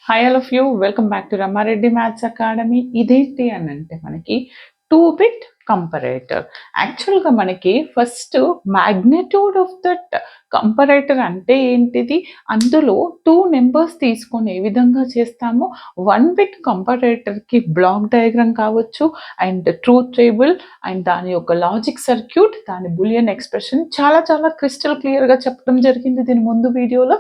Hi all of you, welcome back to Rama Reddy maths academy. ఇదేంటి అని అంటే మనకి 2-bit కంపరేటర్. యాక్చువల్గా మనకి first magnitude of that comparator అంటే ఏంటిది, అందులో 2 నెంబర్స్ తీసుకొని ఏ విధంగా చేస్తామో 1-bit కంపరేటర్కి బ్లాక్ డయాగ్రామ్ కావచ్చు అండ్ ట్రూత్ టేబుల్ అండ్ దాని యొక్క లాజిక్ సర్క్యూట్, దాని బులియన్ ఎక్స్ప్రెషన్ చాలా చాలా క్రిస్టల్ క్లియర్గా చెప్పడం జరిగింది దీని ముందు వీడియోలో.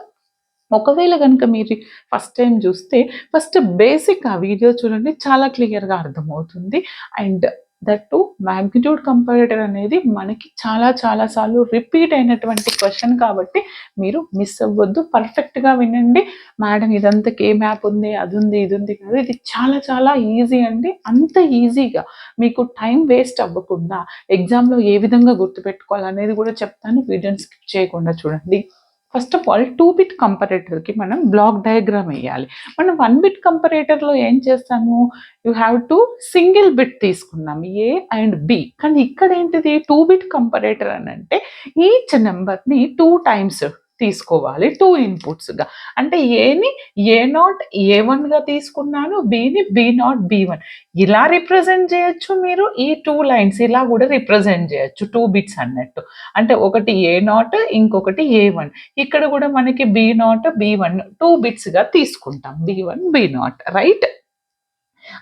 ఒకవేళ గనుక మీరు ఫస్ట్ టైం చూస్తే ఫస్ట్ బేసిక్ ఆ వీడియో చూడండి, చాలా క్లియర్‌గా అర్థమవుతుంది. And that to magnitude comparator అనేది మనకి చాలా చాలా సార్లు రిపీట్ అయినటువంటి క్వెషన్ కాబట్టి మీరు మిస్ అవ్వద్దు. పర్ఫెక్ట్‌గా వినండి. మేడం ఇదంతా కే మ్యాప్ ఉంది, అది ఉంది, ఇది ఉంది కాదు. ఇది చాలా చాలా ఈజీ అండి. అంత ఈజీగా మీకు టైం వేస్ట్ అవ్వకుండా ఎగ్జామ్‌లో ఏ విధంగా గుర్తుపెట్టుకోవాలనేది కూడా చెప్తాను. వీడియోని స్కిప్ చేయకుండా చూడండి. ఫస్ట్ ఆఫ్ ఆల్ 2-bit కంపరేటర్కి మనం బ్లాక్ డయాగ్రామ్ వేయాలి. మనం 1-bit కంపరేటర్లో ఏం చేస్తాము, you have to single bit తీసుకున్నాం ఏ అండ్ బి. కానీ ఇక్కడ ఏంటిది 2-bit కంపరేటర్ అని అంటే ఈచ్ నెంబర్ని 2 టైమ్స్ తీసుకోవాలి 2 ఇన్పుట్స్గా. అంటే ఏని A0 A1గా తీసుకున్నాను, బిని B0 B1. ఇలా రిప్రజెంట్ చేయొచ్చు మీరు. ఈ 2 లైన్స్ ఇలా కూడా రిప్రజెంట్ చేయొచ్చు 2 బిట్స్ అన్నట్టు. అంటే ఒకటి A0 ఇంకొకటి A1. ఇక్కడ కూడా మనకి B0 B1 2 బిట్స్గా తీసుకుంటాం, B1 B0, రైట్.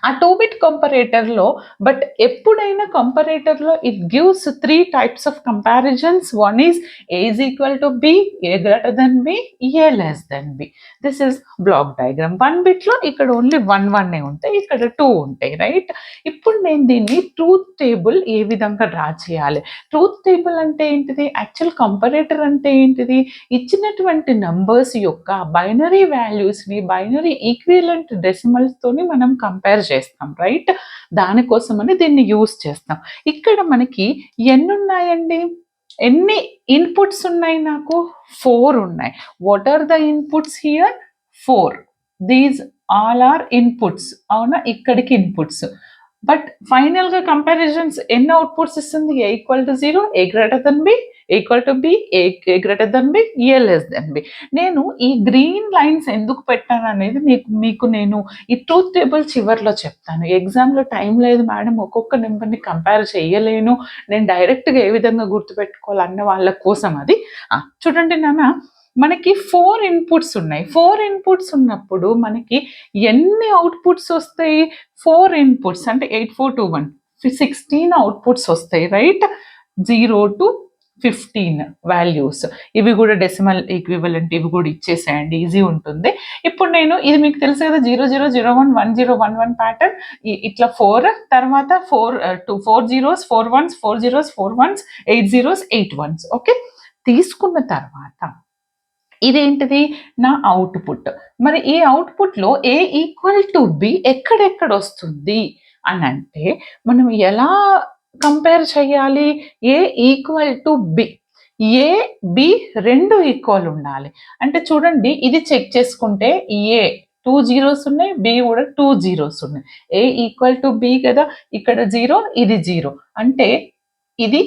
ఆ 2-bit కంపరేటర్లో బట్ ఎప్పుడైనా కంపరేటర్లో it gives 3 types of comparisons. One is A is equal to B, A greater than B, A less than B. This is block diagram. 1-bitలో ఇక్కడ only 1 ఉంటాయి, ఇక్కడ 2 ఉంటాయి, రైట్. ఇప్పుడు నేను దీన్ని ట్రూత్ టేబుల్ ఏ విధంగా డ్రా చేయాలి. ట్రూత్ టేబుల్ అంటే ఏంటిది, యాక్చువల్ కంపరేటర్ అంటే ఏంటిది, ఇచ్చినటువంటి నంబర్స్ యొక్క బైనరీ వాల్యూస్ని బైనరీ ఈక్వివలెంట్ డెసిమల్స్తోని మనం కంపేర్ చేస్తాం, రైట్. దానికోసమని దీన్ని యూస్ చేస్తాం. ఇక్కడ మనకి ఎన్ని ఉన్నాయండి, ఎన్ని ఇన్పుట్స్ ఉన్నాయి, నాకు 4 ఉన్నాయి. What are the inputs here, 4. These all are inputs, అవునా, ఇక్కడికి ఇన్పుట్స్. బట్ ఫైనల్గా కంపారిజన్స్ ఎన్ని అవుట్పుట్స్ ఇస్తుంది, A equal to 0, A greater than B, equal to B, A greater than B, A less than B. నేను ఈ green lines ఎందుకు పెట్టాను అనేది మీకు నేను ఈ ట్రూత్ టేబుల్ చివర్లో చెప్తాను. ఎగ్జామ్లో టైం లేదు మేడం, ఒక్కొక్క నెంబర్ని కంపేర్ చేయలేను, నేను డైరెక్ట్గా ఏ విధంగా గుర్తుపెట్టుకోవాలి అన్న వాళ్ళ కోసం అది. చూడండి నాన్న, మనకి 4 ఇన్పుట్స్ ఉన్నాయి. 4 ఇన్పుట్స్ ఉన్నప్పుడు మనకి ఎన్ని అవుట్పుట్స్ వస్తాయి, 4 ఇన్పుట్స్ అంటే 8, 4, 2, 1, 16 అవుట్పుట్స్ వస్తాయి, రైట్. 0 to 15 values. ఇవి కూడా డెసిమల్ ఈక్వివలెంట్, ఇవి కూడా ఇచ్చేసేయండి, ఈజీ ఉంటుంది. ఇప్పుడు నేను ఇది మీకు తెలుసు కదా, 0001 1011 ప్యాటర్న్. ఇట్లా 4 తర్వాత 4 zeros 4 1s, 4 zeros 4 1s, 8 zeros 8 1s. Okay, తీసుకున్న తర్వాత ఇదేంటిది, నా అవుట్పుట్. మరి ఈ అవుట్పుట్లో A ఈక్వల్ టు B ఎక్కడెక్కడ వస్తుంది అని అంటే మనం ఎలా కంపేర్ చేయాలి, A equal to B. A B రెండు ఈక్వల్ ఉండాలి. అంటే చూడండి, ఇది చెక్ చేసుకుంటే A 2 జీరోస్ ఉన్నాయి, B కూడా 2 జీరోస్ ఉన్నాయి. A ఈక్వల్ టు B కదా, ఇక్కడ 0, ఇది 0, అంటే ఇది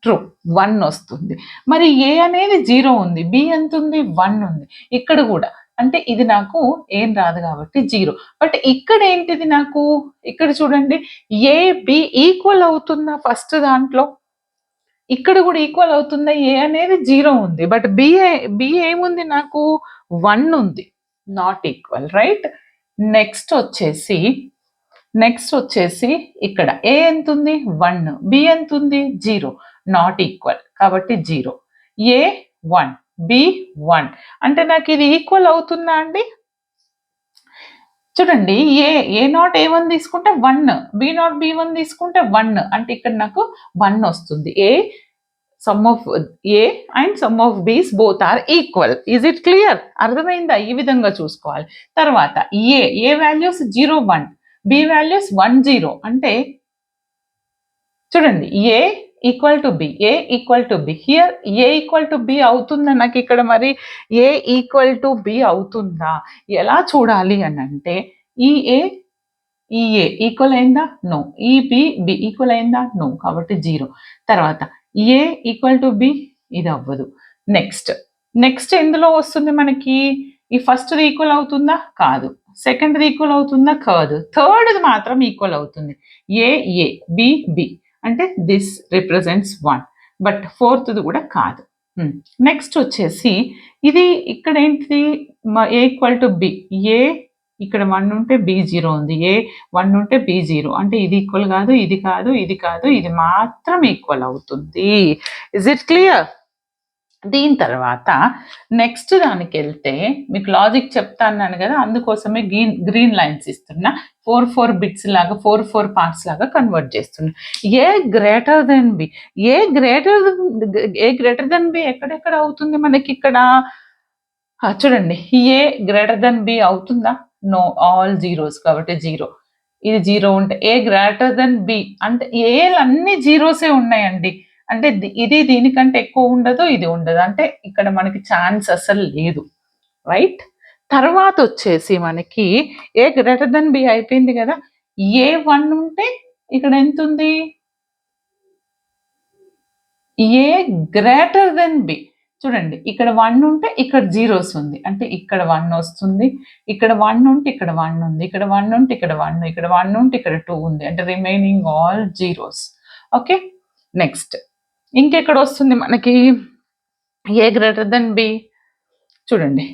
ట్రూ, 1 వస్తుంది. మరి A అనేది 0 ఉంది, B ఎంత ఉంది, 1 ఉంది. ఇక్కడ కూడా అంటే ఇది నాకు ఏం రాదు కాబట్టి 0. బట్ ఇక్కడ ఏంటిది, నాకు ఇక్కడ చూడండి A B ఈక్వల్ అవుతుందా ఫస్ట్ దాంట్లో, ఇక్కడ కూడా ఈక్వల్ అవుతుందా, A అనేది 0 ఉంది బట్ B ఏముంది, నాకు 1 ఉంది, నాట్ ఈక్వల్, రైట్. నెక్స్ట్ వచ్చేసి ఇక్కడ A ఎంత ఉంది, 1, B ఎంత ఉంది, 0, నాట్ ఈక్వల్ కాబట్టి 0. A 1, B 1, అంటే నాకు ఇది ఈక్వల్ అవుతుందా అండి. చూడండి, A0 A1 తీసుకుంటే 1, B0 B1 తీసుకుంటే 1, అంటే ఇక్కడ నాకు 1 వస్తుంది. Sum of A and sum of B's both are equal. Is it clear, అర్థమైందా. ఈ విధంగా చూసుకోవాలి. తర్వాత A వాల్యూస్ 0 1, B వాల్యూస్ 1 0, అంటే చూడండి A equal to B, A equal to B. Here A equal to B అవుతుందా నాకు ఇక్కడ, మరి A ఈక్వల్ టు B అవుతుందా, ఎలా చూడాలి అని అంటే ఈ A ఈక్వల్ అయిందా, నో. ఈ B ఈక్వల్ అయిందా, నో, కాబట్టి 0. తర్వాత A ఈక్వల్ టు B, ఇది అవ్వదు. నెక్స్ట్ ఎందులో వస్తుంది మనకి, ఈ ఫస్ట్ది ఈక్వల్ అవుతుందా? కాదు. సెకండ్ది ఈక్వల్ అవుతుందా? కాదు. థర్డ్ది మాత్రం ఈక్వల్ అవుతుంది. ఏ ఏ, బి బి, అంటే దిస్ రిప్రజెంట్స్ 1, బట్ ఫోర్త్ది కూడా కాదు. నెక్స్ట్ వచ్చేసి ఇది ఇక్కడ ఏంటిది? ఏ ఈక్వల్ టు బి. ఏ ఇక్కడ 1 ఉంటే బి 0 ఉంది. ఏ 1 ఉంటే బి 0, అంటే ఇది ఈక్వల్ కాదు, ఇది కాదు, ఇది కాదు, ఇది మాత్రం ఈక్వల్ అవుతుంది. Is it clear? దీని తర్వాత నెక్స్ట్ దానికి వెళ్తే మీకు లాజిక్ చెప్తాను కదా, అందుకోసమే గ్రీన్ లైన్స్ ఇస్తున్నా. 4 బిట్స్ లాగా 4 పార్ట్స్ లాగా కన్వర్ట్ చేస్తున్నా. ఏ గ్రేటర్ దెన్ బి. ఏ గ్రేటర్ దెన్ బి ఎక్కడెక్కడ అవుతుంది మనకి ఇక్కడ? చూడండి, ఏ గ్రేటర్ దెన్ బి అవుతుందా? నో, ఆల్ జీరోస్, కాబట్టి 0. ఇది 0 ఉంటే ఏ గ్రేటర్ దెన్ బి అంటే ఏలన్నీ జీరోసే ఉన్నాయండి. అంటే ఇది దీనికంటే ఎక్కువ ఉండదు, ఇది ఉండదు, అంటే ఇక్కడ మనకి ఛాన్స్ అసలు లేదు. రైట్? తర్వాత వచ్చేసి మనకి ఏ గ్రేటర్ దెన్ బి అయిపోయింది కదా. ఏ 1 ఉంటే ఇక్కడ ఎంత ఉంది? ఏ గ్రేటర్ దెన్ బి. చూడండి, ఇక్కడ 1 ఉంటే ఇక్కడ జీరోస్ ఉంది, అంటే ఇక్కడ 1 వస్తుంది, ఇక్కడ 1 ఉంటే ఇక్కడ 1 ఉంది, ఇక్కడ 1 ఉంటే ఇక్కడ 1, ఇక్కడ 1 ఉంటే ఇక్కడ 2 ఉంది, అంటే remaining all zeros. Okay, next ఇంకెక్కడ వస్తుంది మనకి ఏ గ్రేటర్ దెన్ బి? చూడండి,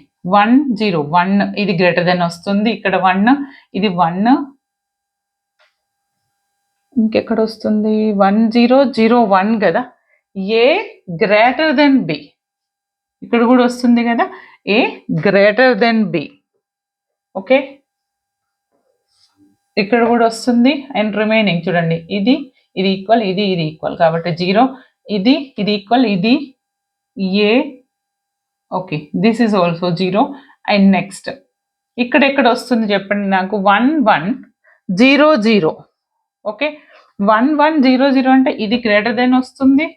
1 0 1, ఇది గ్రేటర్ దెన్ వస్తుంది, ఇక్కడ 1, ఇది 1, ఇంకెక్కడ వస్తుంది? 1 0 0 1 కదా. ఏ గ్రేటర్ దెన్ బి ఇక్కడ కూడా వస్తుంది కదా, ఏ గ్రేటర్ దెన్ బి. ఓకే, ఇక్కడ కూడా వస్తుంది. అండ్ రిమైనింగ్ చూడండి, ఇది ఈక్వల్, ఇది ఈక్వల్, కాబట్టి 0, ఇది ఈక్వల్, ఇది A. Okay, this is also 0. And next ఇక్కడ ఎక్కడ వస్తుంది చెప్పండి నాకు? 1 1 0 0. ఓకే, 1 1 0 0 అంటే ఇది గ్రేటర్ దెన్ వస్తుంది.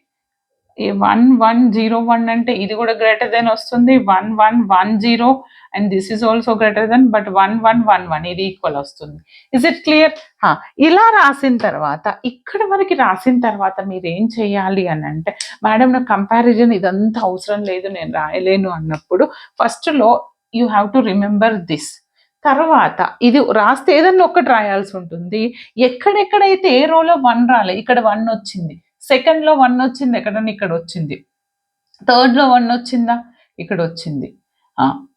1 1 0 1 అంటే ఇది కూడా గ్రేటర్ దెన్ వస్తుంది. 1 1 1 0 and this is also greater than, but 1 1 1 1 ఇది ఈక్వల్ వస్తుంది. Is it clear? ఇలా రాసిన తర్వాత ఇక్కడ వరకు రాసిన తర్వాత మీరు ఏం చేయాలి అని అంటే, మేడం నాకు కంపారిజన్ ఇదంతా అవసరం లేదు, నేను రాయలేను అన్నప్పుడు ఫస్ట్లో you have to remember this. తర్వాత ఇది రాస్తే ఏదన్నా ఒకటి రాయాల్సి ఉంటుంది. ఎక్కడెక్కడైతే ఏ రోలో 1 రాలే, ఇక్కడ 1 వచ్చింది, సెకండ్లో 1 వచ్చింది, ఎక్కడన్నా ఇక్కడ వచ్చింది, థర్డ్లో 1 వచ్చిందా, ఇక్కడ వచ్చింది.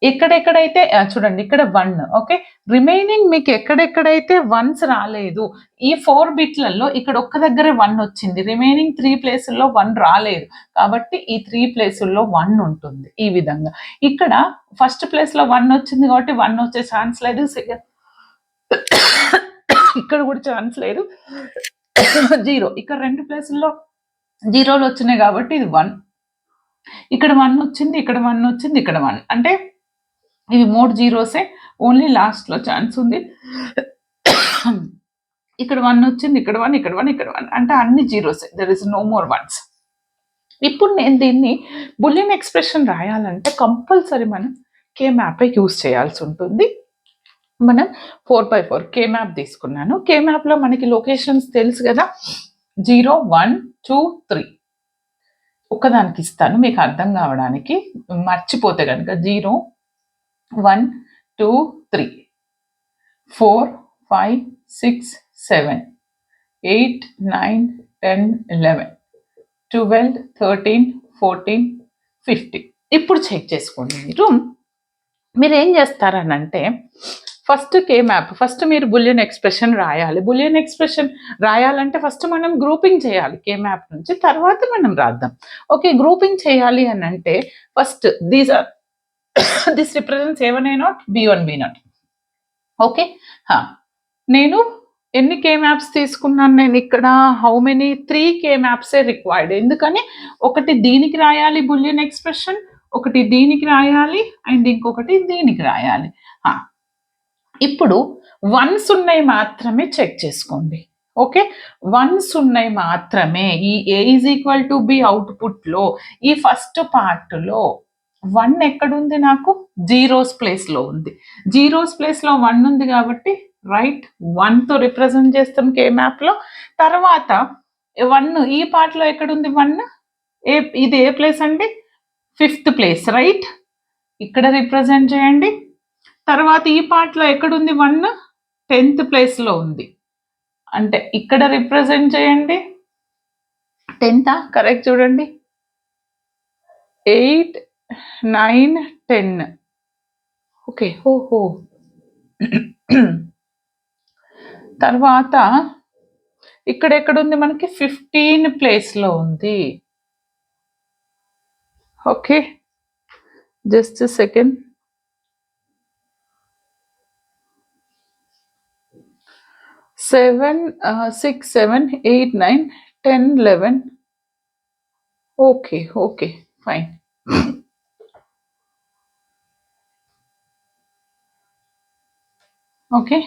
ఎక్కడెక్కడైతే చూడండి ఇక్కడ 1. ఓకే, రిమైనింగ్ మీకు ఎక్కడెక్కడైతే 1s రాలేదు, ఈ 4 బిట్లలో ఇక్కడ ఒక్క దగ్గరే 1 వచ్చింది, రిమైనింగ్ 3 ప్లేసుల్లో 1 రాలేదు, కాబట్టి ఈ 3 ప్లేసుల్లో 1 ఉంటుంది. ఈ విధంగా ఇక్కడ ఫస్ట్ ప్లేస్లో 1 వచ్చింది కాబట్టి 1 వచ్చే ఛాన్స్ లేదు, సెకండ్ ఇక్కడ కూడా ఛాన్స్ లేదు, 0. ఇక్కడ 2 ప్లేసుల్లో 0లు వచ్చినాయి కాబట్టి ఇది 1. ఇక్కడ 1 వచ్చింది, ఇక్కడ 1 వచ్చింది, ఇక్కడ 1, అంటే ఇవి 3 జీరోసే, ఓన్లీ లాస్ట్లో ఛాన్స్ ఉంది. ఇక్కడ 1 వచ్చింది, ఇక్కడ 1, ఇక్కడ 1, ఇక్కడ 1, అంటే అన్ని జీరోసే, there is no more 1s. ఇప్పుడు నేను దీన్ని బులియన్ ఎక్స్ప్రెషన్ రాయాలంటే కంపల్సరీ మనం కే మ్యాప్ యూజ్ చేయాల్సి ఉంటుంది. మనం 4x4 కే మ్యాప్ తీసుకున్నాను. కే మ్యాప్లో మనకి లొకేషన్స్ తెలుసు కదా, 0 1 2 3. ఒక్కదానికి ఇస్తాను మీకు అర్థం కావడానికి, మర్చిపోతే కనుక 0 1 2 3 4 5 6 7 8 9 10 11 12 13 14 15. ఇప్పుడు చెక్ చేసుకోండి. మీరు ఏం చేస్తారనంటే, ఫస్ట్ కే మ్యాప్, ఫస్ట్ మీరు బులియన్ ఎక్స్ప్రెషన్ రాయాలి. బులియన్ ఎక్స్ప్రెషన్ రాయాలంటే ఫస్ట్ మనం గ్రూపింగ్ చేయాలి కే మ్యాప్ నుంచి, తర్వాత మనం రాద్దాం. ఓకే, గ్రూపింగ్ చేయాలి అని అంటే first this represents A1 A0, B1 B0. Okay, నేను ఎన్ని కే మ్యాప్స్ తీసుకున్నాను? నేను ఇక్కడ హౌ మెనీ 3 కే మ్యాప్సే రిక్వైర్డ్. ఎందుకని ఒకటి దీనికి రాయాలి బులియన్ ఎక్స్ప్రెషన్, ఒకటి దీనికి రాయాలి, అండ్ ఇంకొకటి దీనికి రాయాలి. ఇప్పుడు 1s ఉన్నాయి మాత్రమే చెక్ చేసుకోండి. ఓకే, 1s ఉన్నాయి మాత్రమే. ఈ A is equal to B అవుట్పుట్లో ఈ ఫస్ట్ పార్ట్లో 1 ఎక్కడుంది? నాకు జీరోస్ ప్లేస్లో ఉంది. జీరోస్ ప్లేస్లో 1 ఉంది కాబట్టి రైట్, 1తో రిప్రజెంట్ చేస్తాం కే మ్యాప్లో. తర్వాత 1 ఈ పార్ట్లో ఎక్కడుంది? 1 ఇది ఏ ప్లేస్ అండి? 5th place, right. ఇక్కడ రిప్రజెంట్ చేయండి. తర్వాత ఈ పార్ట్లో ఎక్కడుంది 1 10th ప్లేస్లో ఉంది అంటే ఇక్కడ రిప్రజెంట్ చేయండి. 10th కరెక్ట్ చూడండి. 8 9 10 ఓకే. ఓహో తర్వాత ఇక్కడ ఎక్కడుంది మనకి 15 ప్లేస్లో ఉంది. Okay just second. 7 6 7 8 9 10 11 okay okay fine. Okay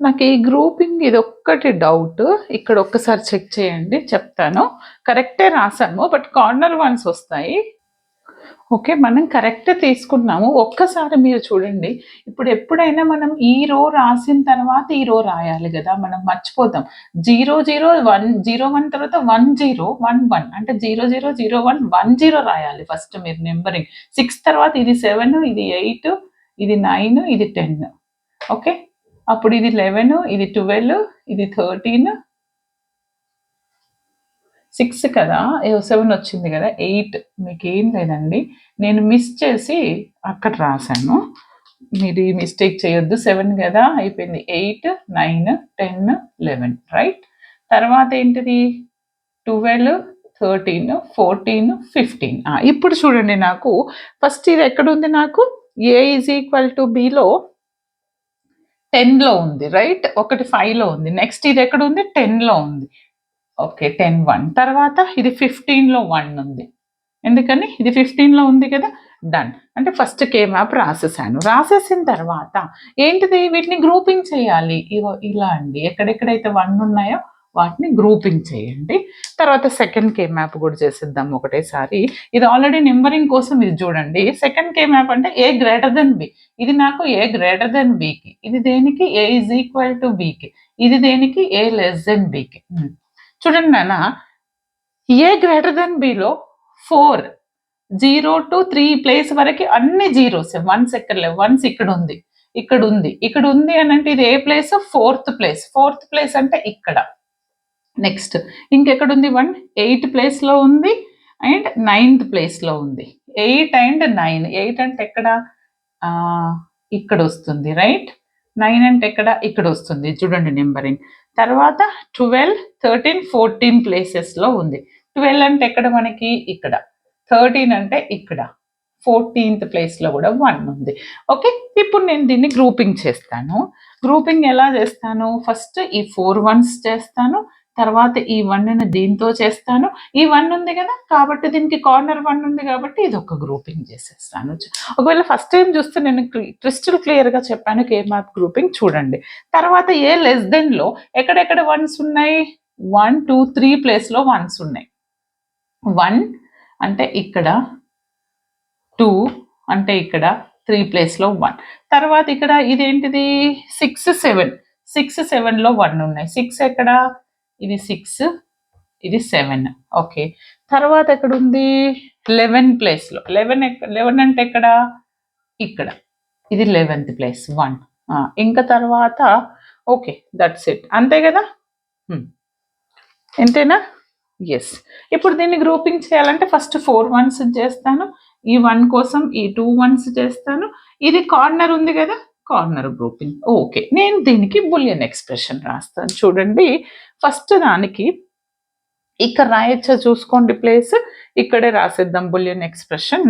నాకు ఈ గ్రూపింగ్ ఇది ఒక్కటి డౌట్, ఇక్కడ ఒక్కసారి చెక్ చేయండి చెప్తాను. కరెక్టే రాసాము బట్ కార్నర్ వన్స్ వస్తాయి. ఓకే మనం కరెక్ట్ తీసుకున్నాము. ఒక్కసారి మీరు చూడండి, ఇప్పుడు ఎప్పుడైనా మనం ఈ రో రాసిన తర్వాత ఈ రో రాయాలి కదా, మనం మర్చిపోతాం. 0 0 1 0 1 తర్వాత 1 0 1 1 అంటే 0 0 0 1 1 0 రాయాలి ఫస్ట్ మీరు నెంబరింగ్. 6 తర్వాత ఇది 7 ఇది 8 ఇది 9 ఇది 10 ఓకే. అప్పుడు ఇది 11 ఇది 12 ఇది 13 6 కదా 7 వచ్చింది కదా 8. మీకు ఏం లేదండి, నేను మిస్ చేసి అక్కడ రాశాను, మీరు ఈ మిస్టేక్ చేయొద్దు. 7 కదా అయిపోయింది. 8 9 10 11 రైట్. తర్వాత ఏంటిది 12 13 14 15. ఇప్పుడు చూడండి నాకు ఫస్ట్ ఇది ఎక్కడుంది, నాకు A = Bలో 10లో ఉంది రైట్, ఒకటి 5లో ఉంది. నెక్స్ట్ ఇది ఎక్కడ ఉంది 10లో ఉంది. ఓకే 10 1 తర్వాత ఇది 15లో 1 ఉంది. ఎందుకని ఇది 15లో ఉంది కదా, డన్. అంటే ఫస్ట్ కే మ్యాప్ రాసేసాను. రాసేసిన తర్వాత ఏంటిది వీటిని గ్రూపింగ్ చేయాలి. ఇలా అండి, ఎక్కడెక్కడైతే 1 ఉన్నాయో వాటిని గ్రూపింగ్ చేయండి. తర్వాత సెకండ్ కే మ్యాప్ కూడా చేసేద్దాం ఒకటేసారి. ఇది ఆల్రెడీ నెంబరింగ్ కోసం ఇది చూడండి. సెకండ్ కే మ్యాప్ అంటే A B. ఇది నాకు A Bకి, ఇది దేనికి A = Bకి, ఇది దేనికి A Bకి. చూడండి నాన్న, A Bలో 4 0 to 3 ప్లేస్ వరకు అన్ని జీరోస్, 1s ఎక్కడ లేవు. 1s ఇక్కడ ఉంది ఇక్కడ ఉంది ఇక్కడ ఉంది అని అంటే ఇది ఏ place, 4th place. 4th place అంటే ఇక్కడ. నెక్స్ట్ ఇంకెక్కడ ఉంది 1 8 ప్లేస్లో ఉంది అండ్ 9th ప్లేస్లో ఉంది. 8 and 9. 8 అంటే ఎక్కడ, ఇక్కడ వస్తుంది రైట్. 9 అంటే ఎక్కడ, ఇక్కడ వస్తుంది. చూడండి నెంబరింగ్. తర్వాత 12 13 14 ప్లేసెస్లో ఉంది. 12 అంటే ఎక్కడ మనకి, ఇక్కడ. 13 అంటే ఇక్కడ. 14th ప్లేస్లో కూడా 1 ఉంది. ఓకే ఇప్పుడు నేను దీన్ని గ్రూపింగ్ చేస్తాను. గ్రూపింగ్ ఎలా చేస్తాను, ఫస్ట్ ఈ 4 1s చేస్తాను, తర్వాత ఈ 1ని దీంతో చేస్తాను. ఈ 1 ఉంది కదా కాబట్టి దీనికి కార్నర్ 1 ఉంది కాబట్టి ఇది ఒక గ్రూపింగ్ చేసేస్తాను. ఒకవేళ ఫస్ట్ టైం చూస్తే నేను క్రిస్టల్ క్లియర్గా చెప్పాను కే మ్యాప్ గ్రూపింగ్ చూడండి. తర్వాత A<లో ఎక్కడెక్కడ 1s ఉన్నాయి, 1 2 3 ప్లేస్లో 1s ఉన్నాయి. 1 అంటే ఇక్కడ, 2 అంటే ఇక్కడ, 3 ప్లేస్లో 1. తర్వాత ఇక్కడ ఇదేంటిది 6 7. 6 7లో 1 ఉన్నాయి. 6 ఎక్కడ, ఇది 6 ఇది 7 ఓకే. తర్వాత ఎక్కడ ఉంది 11 ప్లేస్లో. 11 అంటే ఎక్కడ, ఇక్కడ. ఇది 11th ప్లేస్ 1. ఇంకా తర్వాత ఓకే దట్స్ ఇట్, అంతే కదా. ఎంతేనా, ఎస్. ఇప్పుడు దీన్ని గ్రూపింగ్ చేయాలంటే ఫస్ట్ 4 1s చేస్తాను, ఈ 1 కోసం ఈ 2 1s చేస్తాను. ఇది కార్నర్ ఉంది కదా, కార్నర్ గ్రూపింగ్. ఓకే నేను దీనికి బులియన్ ఎక్స్ప్రెషన్ రాస్తాను. చూడండి ఫస్ట్ దానికి ఇక్కడ రాయొచ్చా చూసుకోండి ప్లేస్, ఇక్కడే రాసేద్దాం బులియన్ ఎక్స్ప్రెషన్.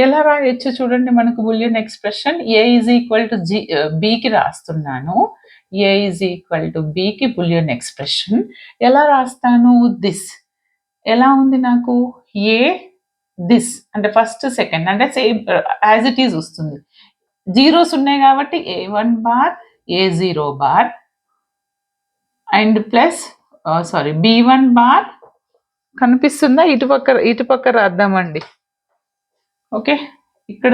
ఎలా రాయొచ్చు చూడండి, మనకు బులియన్ ఎక్స్ప్రెషన్ A = Bకి రాస్తున్నాను. A = Bకి బులియన్ ఎక్స్ప్రెషన్ ఎలా రాస్తాను, దిస్. ఎలా ఉంది నాకు A దిస్ అంటే ఫస్ట్ సెకండ్ అంటే సేమ్ యాజ్ ఇట్ ఈజ్ వస్తుంది. జీరోస్ ఉన్నాయి కాబట్టి A1 bar A0 bar and plus B1 bar. కనిపిస్తుందా, ఇటుపక్క రాద్దామండి. ఓకే ఇక్కడ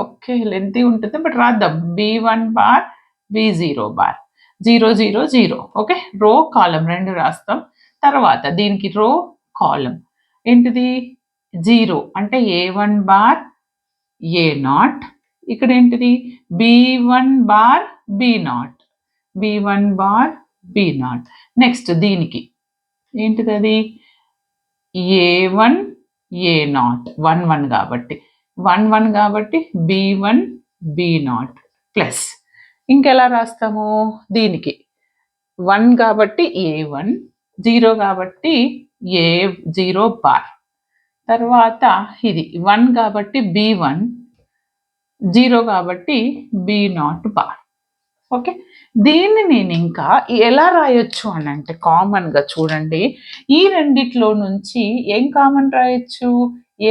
ఓకే లెంతీ ఉంటుంది బట్ రాద్దాం. B1 bar B0 bar 0 0 0. Okay రో కాలం 2 రాస్తాం. తర్వాత దీనికి రో కాలం ఏంటిది 0 అంటే A1 బార్ ఏ నాట్, ఇక్కడ ఏంటిది B1 bar B not, B1 bar B not. Next దీనికి ఏంటిది అది A1 A నాట్ 1 1 కాబట్టి 1 1 కాబట్టి B1 B నాట్ ప్లస్ ఇంకెలా రాస్తాము దీనికి 1 కాబట్టి A1, 0 కాబట్టి A0 బార్, తర్వాత ఇది 1 కాబట్టి B1, 0 కాబట్టి B నాట్ బార్. ఓకే, దీన్ని నేను ఇంకా ఎలా రాయొచ్చు అని అంటే కామన్గా చూడండి, ఈ రెండిట్లో నుంచి ఏం కామన్ రాయొచ్చు,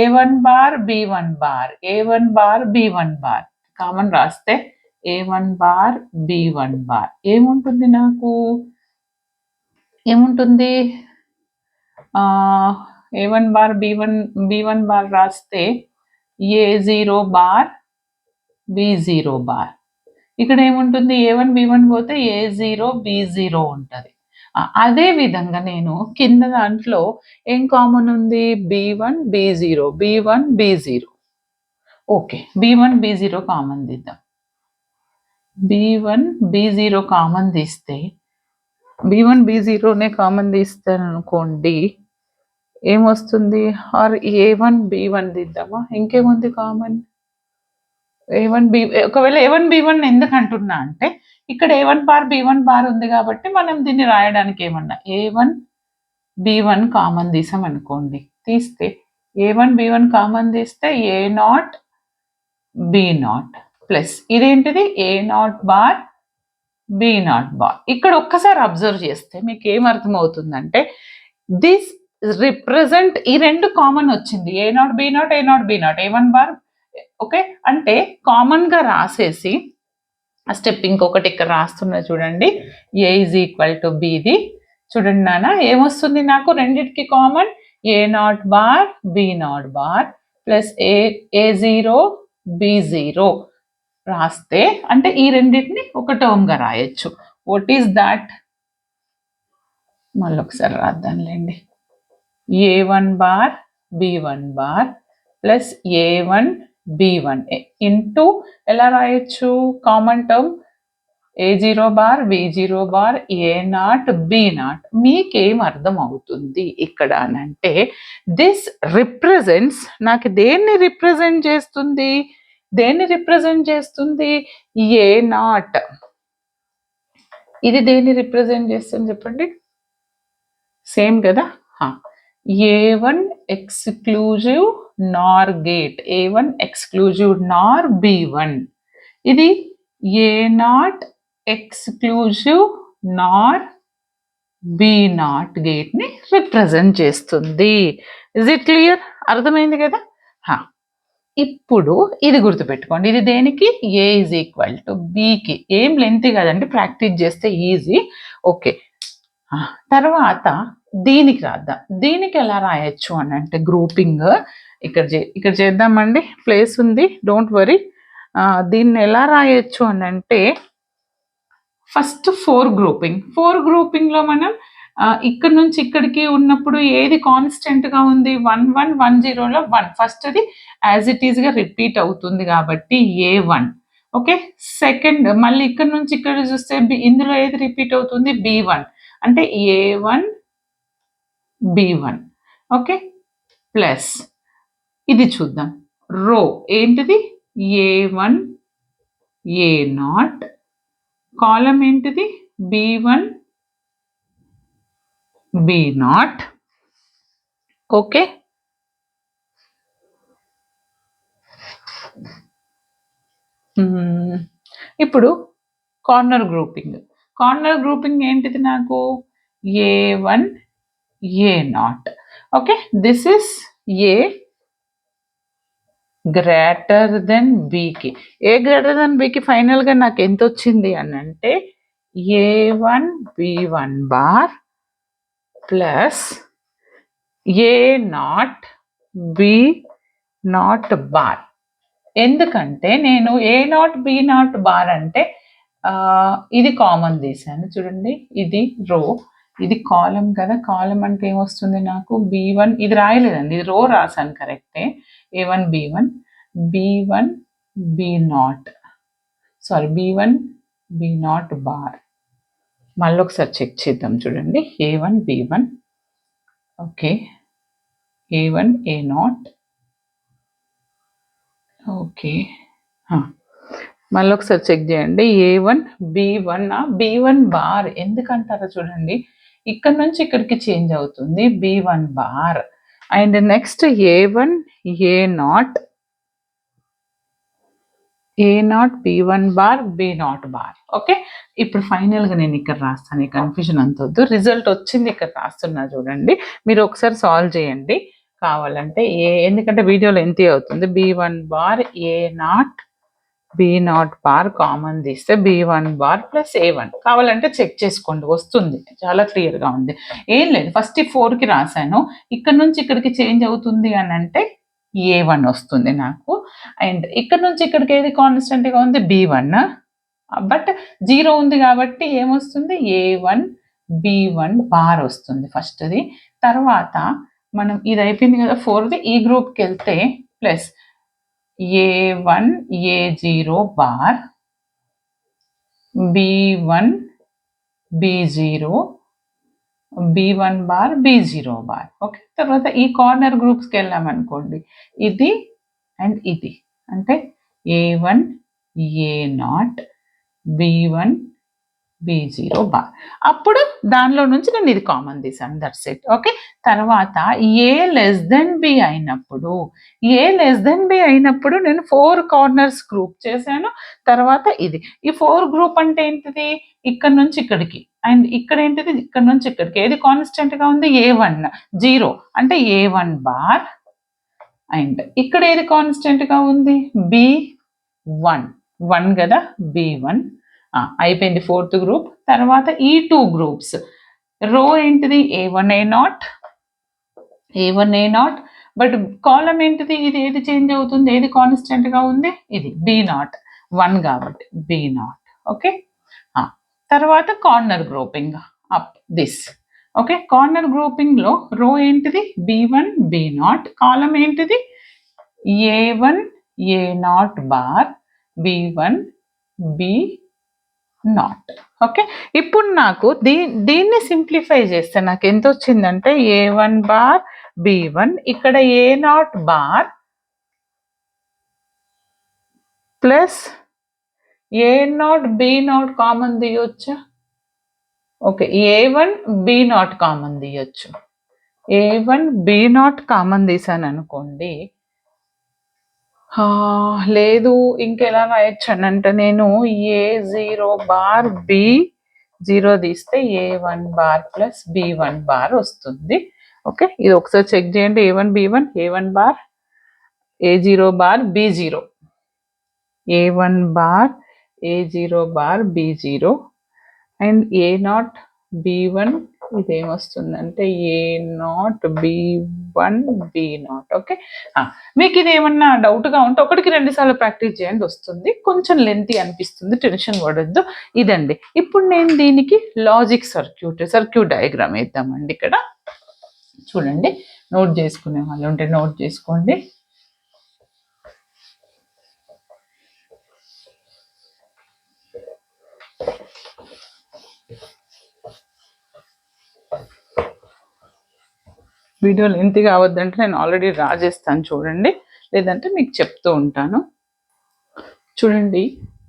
A1 bar B1 bar, A1 bar B1 bar common రాస్తే A1 బార్ B1 బార్ ఏముంటుంది, నాకు ఏముంటుంది A1 బార్ B1 బార్ రాస్తే A0 బార్ B0 బార్, ఇక్కడ ఏముంటుంది A1 B1 పోతే A0 B0 ఉంటుంది. అదే విధంగా నేను కింద దాంట్లో ఏం కామన్ ఉంది B1 B0, B1 B0. Okay, B1 B0 common తీద్దాం. B1 B0 కామన్ తీస్తే B1 B0నే కామన్ తీస్తాను అనుకోండి, ఏమొస్తుంది, ఆర్ A1 B1 తీద్దామా, ఇంకేముంది కామన్ A1 B, ఒకవేళ A1 B1 ఎందుకు అంటున్నా అంటే ఇక్కడ A1 బార్ B1 బార్ ఉంది కాబట్టి మనం దీన్ని రాయడానికి ఏమన్నా A1 B1 కామన్ తీసాం అనుకోండి, తీస్తే A1 B1 కామన్ తీస్తే A0 B0 ప్లస్ ఇదేంటిది A0 బార్ B0 బార్. ఇక్కడ ఒక్కసారి అబ్జర్వ్ చేస్తే మీకు ఏమర్థమవుతుందంటే దిస్ రిప్రజెంట్ ఈ రెండు కామన్ వచ్చింది A0 B0 A0 B0 A1 bar. Okay, అంటే కామన్గా రాసేసి ఆ స్టెప్ ఇంకొకటి ఇక్కడ రాస్తున్నా చూడండి, A ఈజ్ ఈక్వల్ టు Bది చూడండి నాన్న, ఏమొస్తుంది నాకు రెండిటికి common A0 bar B0 bar plus A0 B0 రాస్తే అంటే ఈ రెండింటిని ఒక టర్మ్గా రాయొచ్చు. వాట్ ఈస్ దాట్, మళ్ళీ ఒకసారి రాద్దాంలేండి, A1 bar B1 bar plus A1 B1 into ఎలా రాయొచ్చు common term A0 bar B0 bar A0 B0. మీకేం అర్థం అవుతుంది ఇక్కడ అని అంటే దిస్ రిప్రజెంట్స్, నాకు దేన్ని రిప్రజెంట్ చేస్తుంది, దేన్ని రిప్రజెంట్ చేస్తుంది A0. ఇది దేన్ని రిప్రజెంట్ చేస్తుంది చెప్పండి, సేమ్ కదా, A1 ఎక్స్క్లూజివ్ నార్ గేట్, A1 ఎక్స్క్లూజివ్ నార్ B1, ఇది A0 ఎక్స్క్లూజివ్ నార్ B0 గేట్ని రిప్రజెంట్ చేస్తుంది. ఇజ్ ఇట్ క్లియర్, అర్థమైంది కదా. ఇప్పుడు ఇది గుర్తుపెట్టుకోండి, ఇది దేనికి A ఈజ్ ఈక్వల్ టు Bకి, ఏం లెంత్ కదండి, ప్రాక్టీస్ చేస్తే ఈజీ. ఓకే, తర్వాత దీనికి రాద్దాం, దీనికి ఎలా రాయొచ్చు అని అంటే గ్రూపింగ్ ఇక్కడ చేద్దామండి, ప్లేస్ ఉంది, డోంట్ వరీ. దీన్ని ఎలా రాయొచ్చు అని అంటే ఫస్ట్ 4 గ్రూపింగ్లో మనం ఇక్కడ నుంచి ఇక్కడికి ఉన్నప్పుడు ఏది కాన్స్టెంట్గా ఉంది 1 1 1 0లో 1, ఫస్ట్ అది యాజ్ ఇట్ ఈస్గా రిపీట్ అవుతుంది కాబట్టి A1. ఓకే, సెకండ్ మళ్ళీ ఇక్కడ నుంచి ఇక్కడ చూస్తే ఇందులో ఏది రిపీట్ అవుతుంది B1, అంటే A1 B1. ఓకే, ప్లస్ ఇది చూద్దాం, రో ఏంటిది A1 A0, కాలం ఏంటిది B1 B0. ఓకే, ఇప్పుడు కార్నర్ గ్రూపింగ్ ఏంటిది నాకు A1 A0. Okay, this is A greater than Bకి, A గ్రేటర్ దెన్ Bకి ఫైనల్గా నాకు ఎంత వచ్చింది అని అంటే A1 B1 bar plus A0 B0 bar. ఎందుకంటే నేను A0 B0 బార్ అంటే ఇది కామన్ తీసాను చూడండి, ఇది రో, ఇది కాలం కదా, కాలం అంటే ఏమొస్తుంది నాకు B1, ఇది రాయలేదండి, ఇది రో రాసాను కరెక్టే, A1 B1 B1 B0 sorry B1 B0 bar. మళ్ళీ ఒకసారి చెక్ చేద్దాం చూడండి. A1 B1 okay, A1 A0 okay. మళ్ళీ ఒకసారి చెక్ చేయండి. A1 B1 B1 బార్ ఎందుకంటారో చూడండి, ఇక్కడ నుంచి ఇక్కడికి చేంజ్ అవుతుంది B1 bar. And next A1 A0 B1 bar B0 bar. Okay, ఇప్పుడు ఫైనల్గా నేను ఇక్కడ రాస్తాను, కన్ఫ్యూజన్ అంత వద్దు. రిజల్ట్ వచ్చింది ఇక్కడ రాస్తున్నా చూడండి, మీరు ఒకసారి సాల్వ్ చేయండి కావాలంటే. ఎందుకంటే వీడియోలో ఎంత అవుతుంది, B1 bar A0 B0 bar common తీస్తే B1 బార్ ప్లస్ A1 కావాలంటే చెక్ చేసుకోండి, వస్తుంది, చాలా క్లియర్గా ఉంది. ఏం లేదు, ఫస్ట్ ఈ 4కి రాశాను, ఇక్కడ నుంచి ఇక్కడికి చేంజ్ అవుతుంది అని అంటే A1 వస్తుంది నాకు. అండ్ ఇక్కడ నుంచి ఇక్కడికి ఏది కాన్స్టెంట్గా ఉంది, B1, బట్ 0 ఉంది కాబట్టి ఏమొస్తుంది, A1 B1 బార్ వస్తుంది ఫస్ట్ది. తర్వాత మనం ఇది అయిపోయింది కదా 4ది, ఈ గ్రూప్కి వెళ్తే plus A1 A0 bar B1 B0 B1 bar B0 bar. Okay, తర్వాత ఈ కార్నర్ గ్రూప్స్కి వెళ్ళామనుకోండి, ఇది అండ్ ఇది, అంటే A1 A0 B1 B0 bar. అప్పుడు దానిలో నుంచి నేను ఇది కామన్ తీసాను, దట్స్ ఇట్. ఓకే, తర్వాత A<B అయినప్పుడు నేను 4 కార్నర్స్ గ్రూప్ చేశాను. తర్వాత ఇది ఈ 4 గ్రూప్ అంటే ఏంటిది, ఇక్కడ నుంచి ఇక్కడికి, అండ్ ఇక్కడ ఏంటిది, ఇక్కడ నుంచి ఇక్కడికి. ఏది కాన్స్టెంట్గా ఉంది, A1 0 అంటే A1 బార్. అండ్ ఇక్కడ ఏది కాన్స్టెంట్గా ఉంది, B1 1 కదా, B1 అయిపోయింది 4th గ్రూప్. తర్వాత ఈ 2 గ్రూప్స్ రో ఏంటిది, A1 A0 బట్ కాలం ఏంటిది, ఇది ఏది చేంజ్ అవుతుంది, ఏది కాన్స్టెంట్గా ఉంది, ఇది B0 1 కాబట్టి B0. ఓకే, తర్వాత corner grouping up this. Okay, corner గ్రూపింగ్లో రో ఏంటిది, B1 B0, కాలం ఏంటిది A1 A0 bar B1 B0. Okay, ఇప్పుడు నాకు దీన్ని సింప్లిఫై చేస్తే నాకు ఎంత వచ్చిందంటే A1 బార్ B1, ఇక్కడ A0 bar plus A0 B0 common తీయొచ్చా, ఓకే, A1 B0 కామన్ తీయొచ్చు. A1 B0 కామన్ తీసాను అనుకోండి, లేదు ఇంకెలా రాయొచ్చు అని అంటే, నేను A0 బార్ B0 తీస్తే A1 bar plus B1 bar వస్తుంది. ఓకే, ఇది ఒకసారి చెక్ చేయండి. A1 B1 A1 bar A0 bar B0 A1 bar A0 bar B0 and A0 B1 ఇదేమొస్తుందంటే A0 B1 B0. Okay, మీకు ఇది ఏమన్నా డౌట్గా ఉంటే 1కి 2 సార్లు ప్రాక్టీస్ చేయండి, వస్తుంది. కొంచెం లెంతీ అనిపిస్తుంది, టెన్షన్ పడొద్దు. ఇదండి, ఇప్పుడు నేను దీనికి లాజిక్ సర్క్యూట్ డయాగ్రామ్ వేద్దామండి. ఇక్కడ చూడండి, నోట్ చేసుకునే వాళ్ళు ఉంటే నోట్ చేసుకోండి. వీడియో లెంత్ కావద్దంటే నేను ఆల్రెడీ రాజేస్తాను చూడండి, లేదంటే మీకు చెప్తూ ఉంటాను. చూడండి,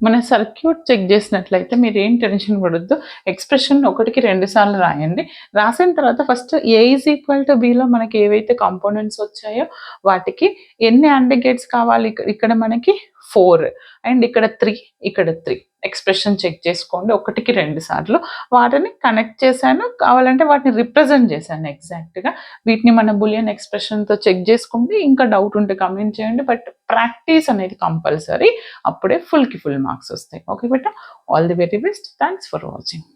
మన సర్క్యూట్ చెక్ చేసినట్లయితే మీరు ఏం టెన్షన్ పడొద్దు. ఎక్స్ప్రెషన్ 1కి 2 సార్లు రాయండి. రాసిన తర్వాత ఫస్ట్ A=Bలో మనకి ఏవైతే కాంపోనెంట్స్ వచ్చాయో వాటికి ఎన్ని AND గేట్స్ కావాలి, ఇక్కడ మనకి 4 అండ్ ఇక్కడ 3 ఎక్స్ప్రెషన్ చెక్ చేసుకోండి. 1కి 2 సార్లు వాటిని కనెక్ట్ చేశాను, కావాలంటే వాటిని రిప్రజెంట్ చేశాను ఎగ్జాక్ట్గా. వీటిని మన బులియన్ ఎక్స్ప్రెషన్తో చెక్ చేసుకోండి. ఇంకా డౌట్ ఉంటే కమెంట్ చేయండి, బట్ ప్రాక్టీస్ అనేది కంపల్సరీ, అప్పుడే ఫుల్కి ఫుల్ మార్క్స్ వస్తాయి. Okay beta, all the very best. Thanks for watching.